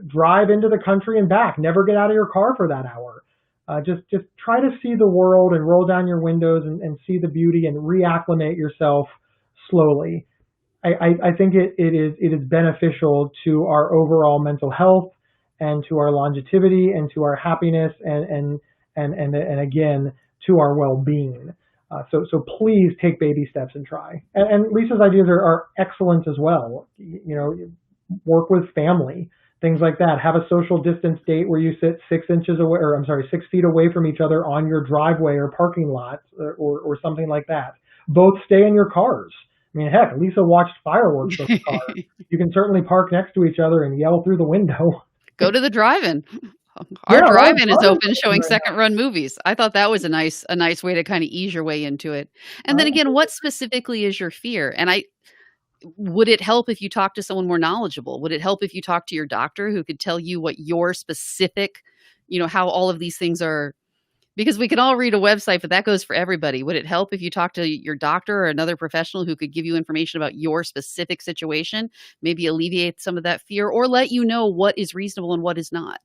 drive into the country and back, never get out of your car for that hour. Just try to see the world and roll down your windows and see the beauty and reacclimate yourself slowly. I think it is beneficial to our overall mental health and to our longevity and to our happiness and again to our well-being. So please take baby steps and try. And Lisa's ideas are excellent as well. Work with family things like that. Have a social distance date where you sit 6 inches away, or I'm sorry, 6 feet away from each other on your driveway or parking lot, or something like that. Both stay in your cars. I mean, heck, Lisa watched fireworks from the car. You can certainly park next to each other and yell through the window. Go to the drive-in. Yeah, Our a lot of drive-in is drive-ins open showing right now. second run movies. I thought that was a nice way to kind of ease your way into it. And then I again, what specifically is your fear? And would it help if you talk to someone more knowledgeable? Would it help if you talk to your doctor who could tell you what your specific, how all of these things are? Because we can all read a website, but that goes for everybody. Would it help if you talk to your doctor or another professional who could give you information about your specific situation, maybe alleviate some of that fear or let you know what is reasonable and what is not?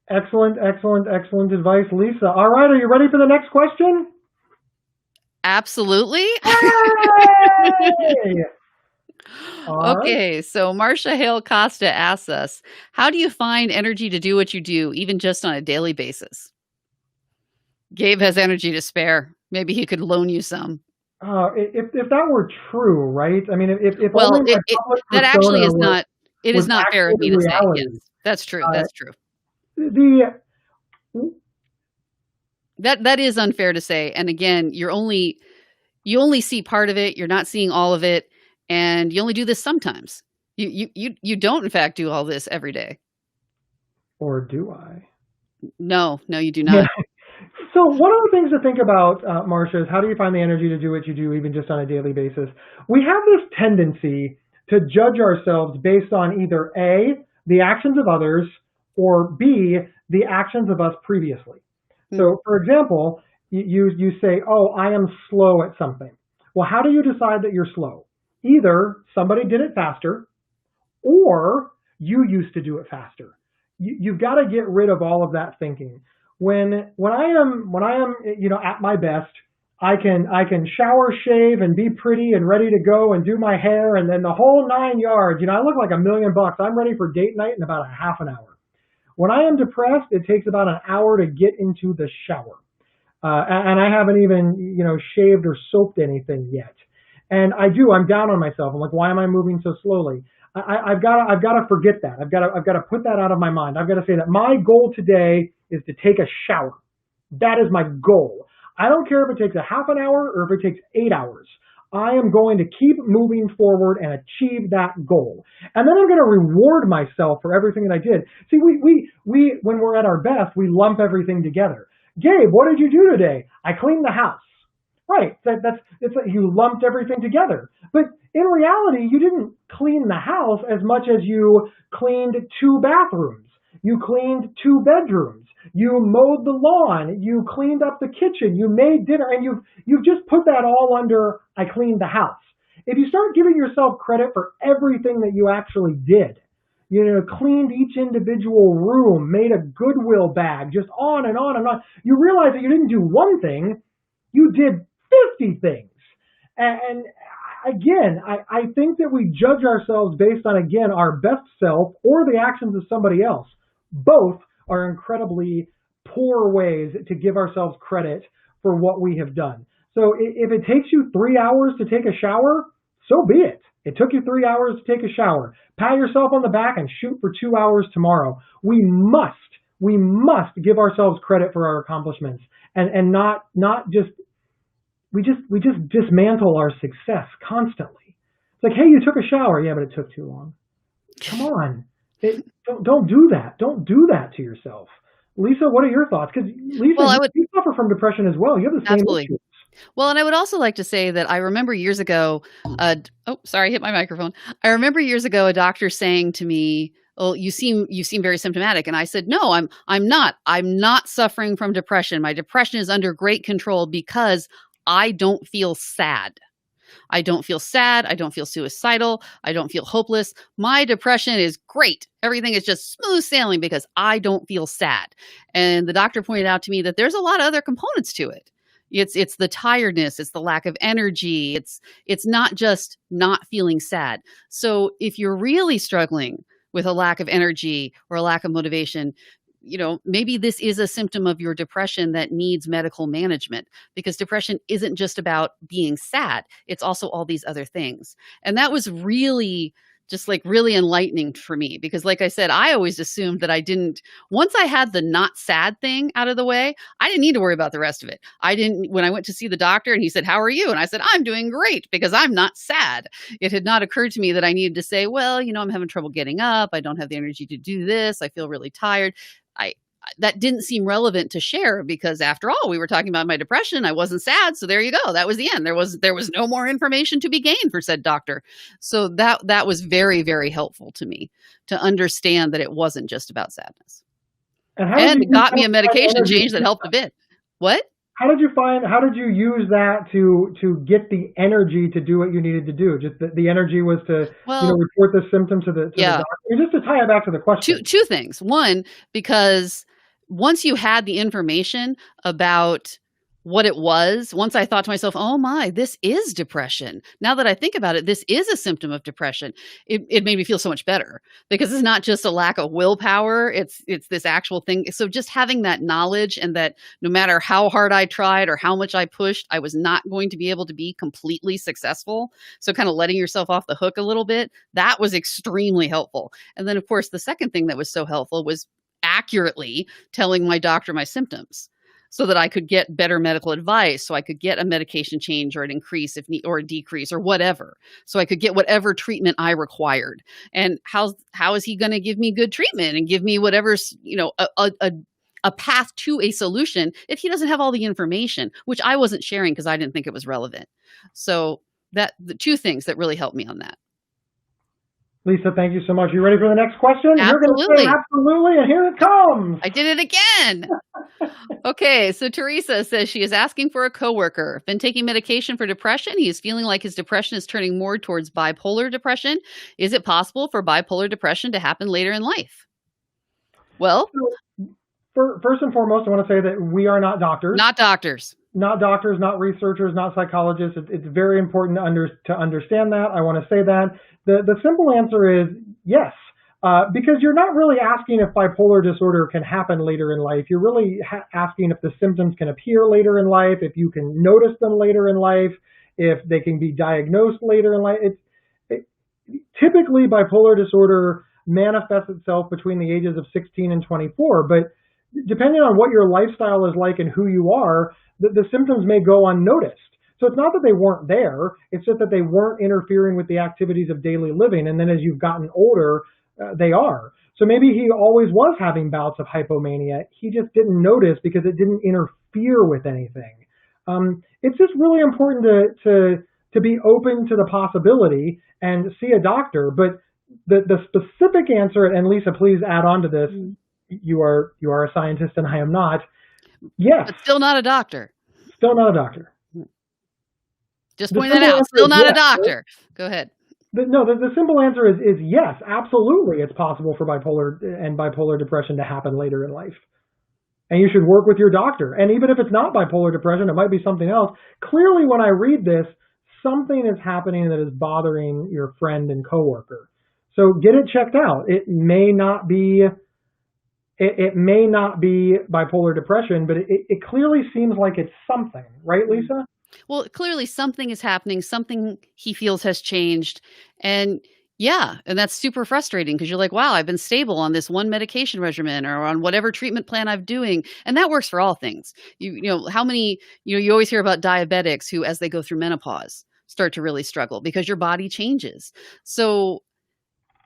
Excellent, excellent, excellent advice, Lisa. All right, are you ready for the next question? Absolutely. Yay! All right. Okay, so Marcia Hale Costa asks us, how do you find energy to do what you do, even just on a daily basis? Gabe has energy to spare. Maybe he could loan you some. If that were true, right? I mean, if Well, only my public that actually persona is not, it was is not fair of actually me to say. reality. Yes, that's true. Uh, That's true. the That is unfair to say. And again, you only see part of it. You're not seeing all of it, and you only do this sometimes. You don't in fact do all this every day. Or do I? No, you do Yeah. not. So one of the things to think about, Marcia, is how do you find the energy to do what you do, even just on a daily basis? We have this tendency to judge ourselves based on either A, the actions of others, or B, the actions of us previously. So, for example, you say, oh, I am slow at something. Well, how do you decide that you're slow? Either somebody did it faster, or you used to do it faster. You've got to get rid of all of that thinking. When I am at my best, I can shower, shave, and be pretty and ready to go and do my hair and then the whole 9 yards. I look like $1,000,000. I'm ready for date night in about a half an hour. When I am depressed, it takes about an hour to get into the shower. And I haven't even, shaved or soaped anything yet. And I'm down on myself. I'm like, why am I moving so slowly? I've got to forget that. I've got to put that out of my mind. I've got to say that my goal today is to take a shower. That is my goal. I don't care if it takes a half an hour or if it takes 8 hours. I am going to keep moving forward and achieve that goal. And then I'm going to reward myself for everything that I did. See, we when we're at our best, we lump everything together. Gabe, what did you do today? I cleaned the house. Right. It's like you lumped everything together. But in reality, you didn't clean the house as much as you cleaned 2 bathrooms. You cleaned 2 bedrooms. You mowed the lawn. You cleaned up the kitchen. You made dinner, and you've just put that all under I cleaned the house. If you start giving yourself credit for everything that you actually did, cleaned each individual room, made a Goodwill bag, just on and on and on, you realize that you didn't do one thing, you did 50 things. And again, I think that we judge ourselves based on, again, our best self or the actions of somebody else. Both are incredibly poor ways to give ourselves credit for what we have done. So if it takes you 3 hours to take a shower, so be it. It took you 3 hours to take a shower. Pat yourself on the back and shoot for 2 hours tomorrow. We must give ourselves credit for our accomplishments and not just we just dismantle our success constantly. It's like, hey, you took a shower. Yeah, but it took too long. Come on. Don't do that. Don't do that to yourself. Lisa, what are your thoughts? Because Lisa, you suffer from depression as well. You have the same issues. Well, and I would also like to say that I remember years ago, hit my microphone. I remember years ago a doctor saying to me, "Oh, you seem very symptomatic." And I said, "No, I'm not. I'm not suffering from depression. My depression is under great control because I don't feel sad. I don't feel sad. I don't feel suicidal. I don't feel hopeless. My depression is great. Everything is just smooth sailing because I don't feel sad." And the doctor pointed out to me that there's a lot of other components to it. It's the tiredness, it's the lack of energy. It's not just not feeling sad. So if you're really struggling with a lack of energy or a lack of motivation, maybe this is a symptom of your depression that needs medical management, because depression isn't just about being sad. It's also all these other things. And that was really just like really enlightening for me because like I said, I always assumed that I didn't once I had the not sad thing out of the way, I didn't need to worry about the rest of it. I didn't when I went to see the doctor and he said, "How are you?" and I said, "I'm doing great," because I'm not sad. It had not occurred to me that I needed to say, "Well, I'm having trouble getting up. I don't have the energy to do this. I feel really tired." I that didn't seem relevant to share because after all, we were talking about my depression. I wasn't sad. So there you go. That was the end. There was no more information to be gained for said doctor. So that was very, very helpful to me to understand that it wasn't just about sadness. And it got me a medication change that helped a bit. What? How did you use that to get the energy to do what you needed to do? Just the energy was to report the symptoms to the doctor. Just to tie it back to the question. Two things. One, because once you had the information about what it was, once I thought to myself, oh my, this is depression. Now that I think about it, this is a symptom of depression. It made me feel so much better because it's not just a lack of willpower. It's this actual thing. So just having that knowledge and that no matter how hard I tried or how much I pushed, I was not going to be able to be completely successful. So kind of letting yourself off the hook a little bit, that was extremely helpful. And then of course, the second thing that was so helpful was accurately telling my doctor my symptoms so that I could get better medical advice, so I could get a medication change or an increase or a decrease or whatever. So I could get whatever treatment I required. And how is he going to give me good treatment and give me whatever's, a path to a solution if he doesn't have all the information, which I wasn't sharing because I didn't think it was relevant. So the two things that really helped me on that. Lisa, thank you so much. You ready for the next question? Absolutely. You're going to say absolutely, and here it comes. I did it again. Okay, so Teresa says she is asking for a coworker. Been taking medication for depression. He is feeling like his depression is turning more towards bipolar depression. Is it possible for bipolar depression to happen later in life? Well, first and foremost, I want to say that we are not doctors. Not doctors. Not doctors, not researchers, not psychologists. It's very important to understand that. I want to say that. The simple answer is yes, because you're not really asking if bipolar disorder can happen later in life. You're really asking if the symptoms can appear later in life, if you can notice them later in life, if they can be diagnosed later in life. Typically, bipolar disorder manifests itself between the ages of 16 and 24, but depending on what your lifestyle is like and who you are, the symptoms may go unnoticed. So it's not that they weren't there, it's just that they weren't interfering with the activities of daily living. And then as you've gotten older, they are. So maybe he always was having bouts of hypomania. He just didn't notice because it didn't interfere with anything. It's just really important to be open to the possibility and see a doctor. But the specific answer, and Lisa, please add on to this. You are a scientist and I am not. Yes. But still not a doctor. Still not a doctor. Just point that out. Still not a doctor. Go ahead. The simple answer is yes, absolutely. It's possible for bipolar depression to happen later in life. And you should work with your doctor. And even if it's not bipolar depression, it might be something else. Clearly, when I read this, something is happening that is bothering your friend and coworker. So get it checked out. It may not be bipolar depression, but it clearly seems like it's something, right, Lisa? Well, clearly something is happening. Something he feels has changed. And that's super frustrating because you're like, wow, I've been stable on this one medication regimen or on whatever treatment plan I'm doing. And that works for all things. How many, you always hear about diabetics who, as they go through menopause, start to really struggle because your body changes. So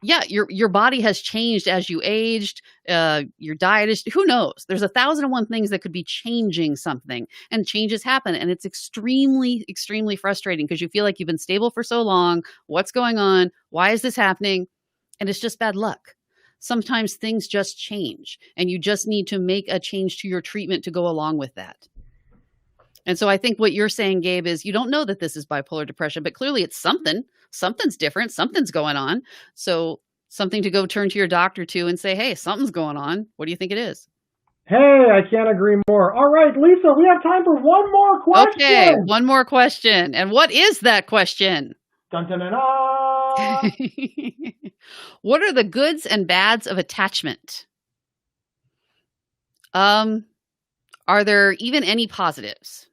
yeah, your body has changed as you aged. Your diet is, who knows? There's 1,001 things that could be changing something, and changes happen. And it's extremely, extremely frustrating because you feel like you've been stable for so long. What's going on? Why is this happening? And it's just bad luck. Sometimes things just change and you just need to make a change to your treatment to go along with that. And so I think what you're saying, Gabe, is you don't know that this is bipolar depression, but clearly it's something. Something's different. Something's going on. So something to go turn to your doctor to and say, hey, something's going on. What do you think it is? Hey, I can't agree more. All right, Lisa, we have time for one more question. Okay, one more question. And what is that question? Dun, dun, dun, dun. What are the goods and bads of attachment? Are there even any positives?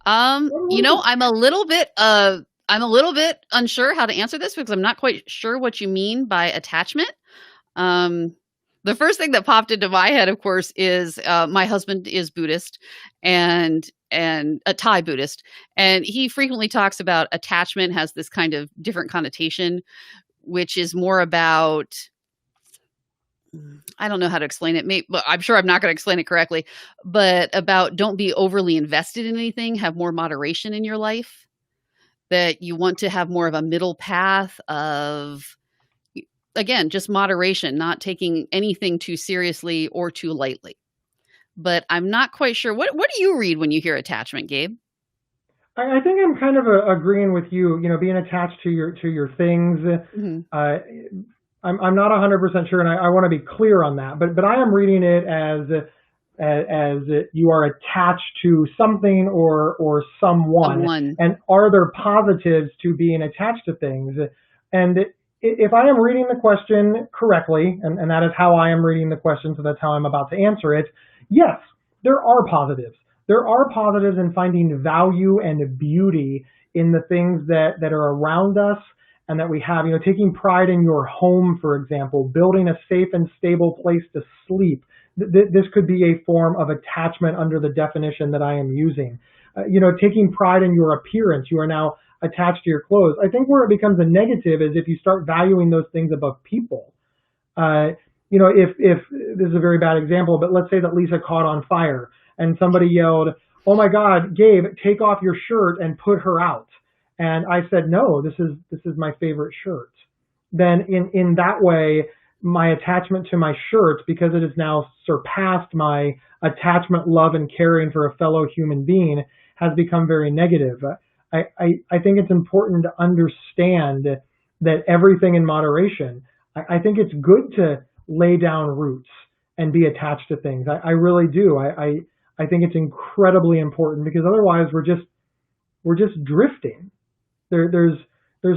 I'm a little bit I'm a little bit unsure how to answer this because I'm not quite sure what you mean by attachment. Um, the first thing that popped into my head, of course, is my husband is Buddhist and a Thai Buddhist, and he frequently talks about attachment has this kind of different connotation, which is more about I don't know how to explain it. But I'm sure I'm not going to explain it correctly, but about don't be overly invested in anything, have more moderation in your life, that you want to have more of a middle path of, again, just moderation, not taking anything too seriously or too lightly. But I'm not quite sure. What do you read when you hear attachment, Gabe? I think I'm kind of agreeing with you. You know, being attached to your things. Mm-hmm. I'm not 100% sure, and I want to be clear on that. But I am reading it as you are attached to something or someone. And are there positives to being attached to things? And if I am reading the question correctly, and that is how I am reading the question, so that's how I'm about to answer it, yes, there are positives. There are positives in finding value and beauty in the things that are around us and that we have. You know, taking pride in your home, for example, building a safe and stable place to sleep. This could be a form of attachment under the definition that I am using. You know, taking pride in your appearance. You are now attached to your clothes. I think where it becomes a negative is if you start valuing those things above people. You know, if this is a very bad example, but let's say that Lisa caught on fire and somebody yelled, "Oh my God, Gabe, take off your shirt and put her out." And I said, "No, this is my favorite shirt." Then in that way, my attachment to my shirt, because it has now surpassed my attachment, love, and caring for a fellow human being, has become very negative. I think it's important to understand that everything in moderation. I think it's good to lay down roots and be attached to things. I really do. I think it's incredibly important because otherwise we're just drifting. There's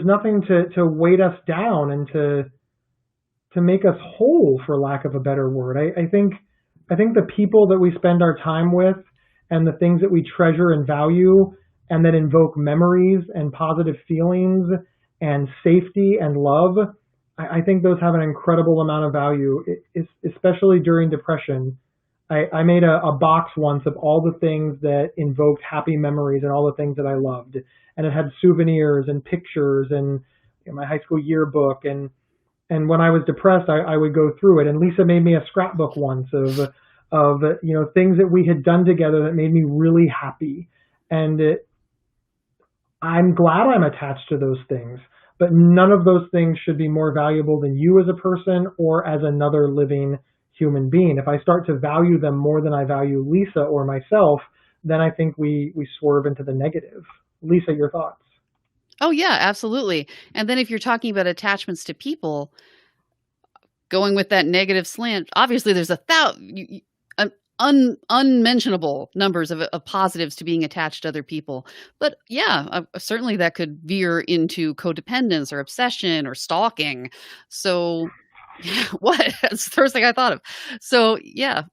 nothing to weight us down and to make us whole, for lack of a better word. I think the people that we spend our time with and the things that we treasure and value and that invoke memories and positive feelings and safety and love, I think those have an incredible amount of value, especially during depression. I made a box once of all the things that invoked happy memories and all the things that I loved. And it had souvenirs and pictures and my high school yearbook. And when I was depressed, I would go through it. And Lisa made me a scrapbook once of you know, things that we had done together that made me really happy. And I'm glad I'm attached to those things. But none of those things should be more valuable than you as a person or as another living human being. If I start to value them more than I value Lisa or myself, then I think we swerve into the negative. Lisa, your thoughts? Oh, yeah, absolutely. And then if you're talking about attachments to people, going with that negative slant, obviously there's unmentionable numbers of positives to being attached to other people. But yeah, certainly that could veer into codependence or obsession or stalking. So what? That's the first thing I thought of. So yeah,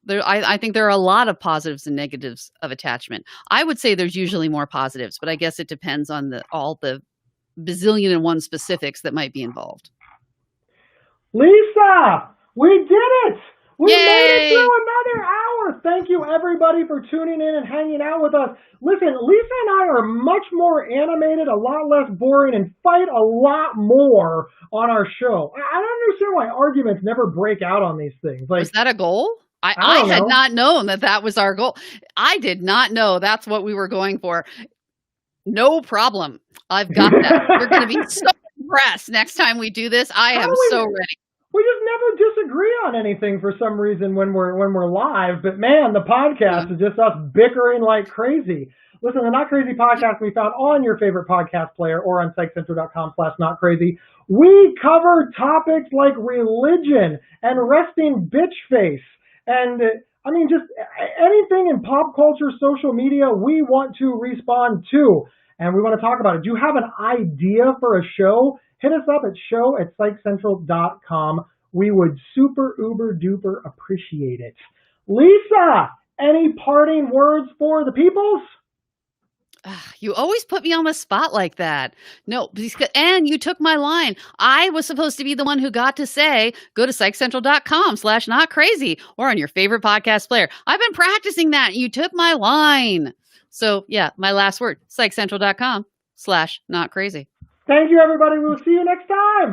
I think there are a lot of positives and negatives of attachment. I would say there's usually more positives, but I guess it depends on all the bazillion and one specifics that might be involved. Lisa, we did it! We Yay! made it through another hour. Thank you, everybody, for tuning in and hanging out with us. Listen, Lisa and I are much more animated, a lot less boring, and fight a lot more on our show. I don't understand why arguments never break out on these things. Like, was that a goal? I had not known that was our goal. I did not know that's what we were going for. No problem. I've got that. We're going to be so impressed next time we do this. I am so ready. We just never disagree on anything for some reason when we're live. But man, the podcast is just us bickering like crazy. Listen, the Not Crazy podcast can be found on your favorite podcast player or on psychcentral.com/notcrazy. We cover topics like religion and resting bitch face. And I mean, just anything in pop culture, social media, we want to respond to. And we want to talk about it. Do you have an idea for a show? Hit us up at show@psychcentral.com. We would super, uber, duper appreciate it. Lisa, any parting words for the peoples? You always put me on the spot like that. No, and you took my line. I was supposed to be the one who got to say, go to psychcentral.com/notcrazy or on your favorite podcast player. I've been practicing that. You took my line. So yeah, my last word, psychcentral.com/notcrazy. Thank you, everybody. We'll see you next time.